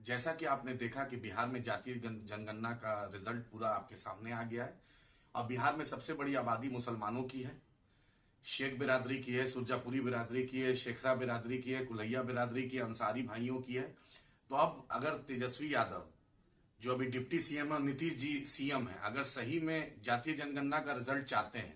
जैसा कि आपने देखा कि बिहार में जातीय जनगणना का रिजल्ट पूरा आपके सामने आ गया है। और बिहार में सबसे बड़ी आबादी मुसलमानों की है। शेख बिरादरी की है, सुरजापुरी बिरादरी की है, शेखरा बिरादरी की है, कुलैया बिरादरी की, अंसारी भाइयों की है। तो अब अगर तेजस्वी यादव जो अभी डिप्टी सीएम है, नीतीश जी सीएम है, अगर सही में जातीय जनगणना का रिजल्ट चाहते हैं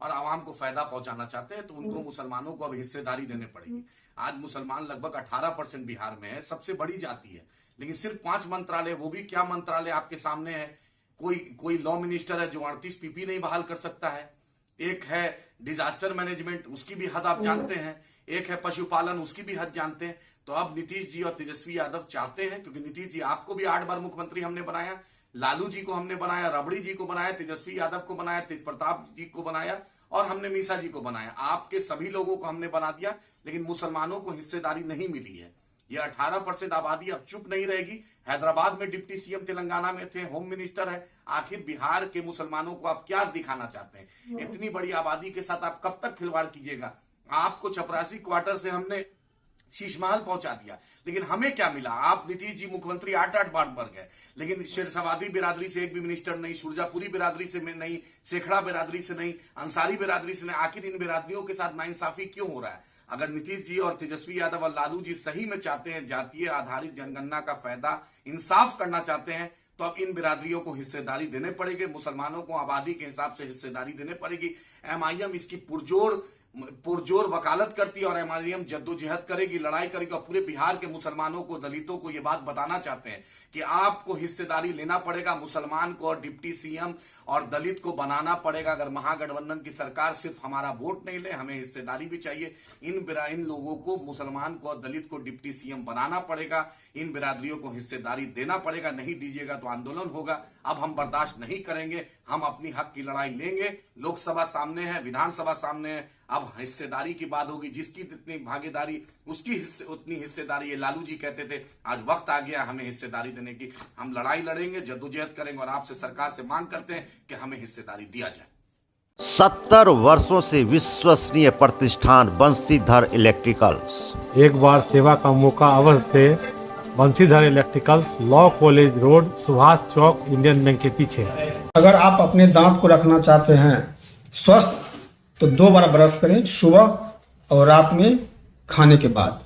और आवाम को फायदा पहुंचाना चाहते हैं तो उनको मुसलमानों को अब हिस्सेदारी देने पड़ेगी। आज मुसलमान लगभग 18% बिहार में है, सबसे बड़ी जाति है, लेकिन सिर्फ 5 मंत्रालय, वो भी क्या मंत्रालय आपके सामने है। कोई लॉ मिनिस्टर है जो 38 पीपी नहीं बहाल कर सकता है। एक है डिजास्टर मैनेजमेंट, उसकी भी हद आप जानते हैं। एक है पशुपालन, उसकी भी हद जानते हैं। तो अब नीतीश जी और तेजस्वी यादव चाहते हैं, क्योंकि नीतीश जी आपको भी 8 बार मुख्यमंत्री हमने बनाया, लालू जी को हमने बनाया, रबड़ी जी को बनाया, तेजस्वी यादव को बनाया, तेज प्रताप जी को बनाया और हमने मीसा जी को बनाया। आपके सभी लोगों को हमने बना दिया, लेकिन मुसलमानों को हिस्सेदारी नहीं मिली है। ये 18% आबादी अब चुप नहीं रहेगी। हैदराबाद में डिप्टी सीएम, तेलंगाना में थे, होम मिनिस्टर है। आखिर बिहार के मुसलमानों को आप क्या दिखाना चाहते हैं? इतनी बड़ी आबादी के साथ आप कब तक खिलवाड़ कीजिएगा? आपको चपरासी क्वार्टर से हमने शीशमहल पहुंचा दिया, लेकिन हमें क्या मिला? आप नीतीश जी मुख्यमंत्री 8 बार बढ़ गए, लेकिन शेरसवादी बिरादरी से एक भी मिनिस्टर नहीं, सुरजापुरी बिरादरी से नहीं, शेखड़ा बिरादरी से नहीं, अंसारी बिरादरी से नहीं। आखिर इन बिरादरियों के साथ नाइंसाफी क्यों हो रहा है? अगर नीतीश जी और तेजस्वी यादव और लालू जी सही में चाहते हैं जातीय आधारित जनगणना का फायदा इंसाफ करना चाहते हैं, तो अब इन बिरादरियों को हिस्सेदारी देने पड़ेगी। मुसलमानों को आबादी के हिसाब से हिस्सेदारी देने पड़ेगी। एमआईएम इसकी पुरजोर वकालत करती है और एमआईएम जद्दोजहद करेगी, लड़ाई करेगी और पूरे बिहार के मुसलमानों को, दलितों को यह बात बताना चाहते हैं कि आपको हिस्सेदारी लेना पड़ेगा। मुसलमान को और डिप्टी सीएम और दलित को बनाना पड़ेगा। अगर महागठबंधन की सरकार सिर्फ हमारा वोट नहीं ले, हमें हिस्सेदारी भी चाहिए। इन लोगों को, मुसलमान को और दलित को डिप्टी सीएम बनाना पड़ेगा। इन बिरादरियों को हिस्सेदारी देना पड़ेगा। नहीं दीजिएगा तो आंदोलन होगा। अब हम बर्दाश्त नहीं करेंगे। हम अपनी हक की लड़ाई लेंगे। लोकसभा सामने है, विधानसभा सामने है। अब हिस्सेदारी की बात होगी। जिसकी जितनी भागीदारी उसकी उतनी हिस्सेदारी। ये लालू जी कहते थे, आज वक्त आ गया हमें हिस्सेदारी देने की। हम लड़ाई लड़ेंगे, जद्दोजहद करेंगे और आपसे, सरकार से मांग करते हैं कि हमें हिस्सेदारी दिया जाए। 70 वर्षों से विश्वसनीय प्रतिष्ठान बंशीधर इलेक्ट्रिकल्स। एक बार सेवा का मौका अवश्य थे। Banshidhar electricals, law college road, Subhash Chowk, Indian bank के पीछे। अगर आप अपने दांत को रखना चाहते हैं स्वस्थ, तो 2 बार ब्रश करें, सुबह और रात में खाने के बाद।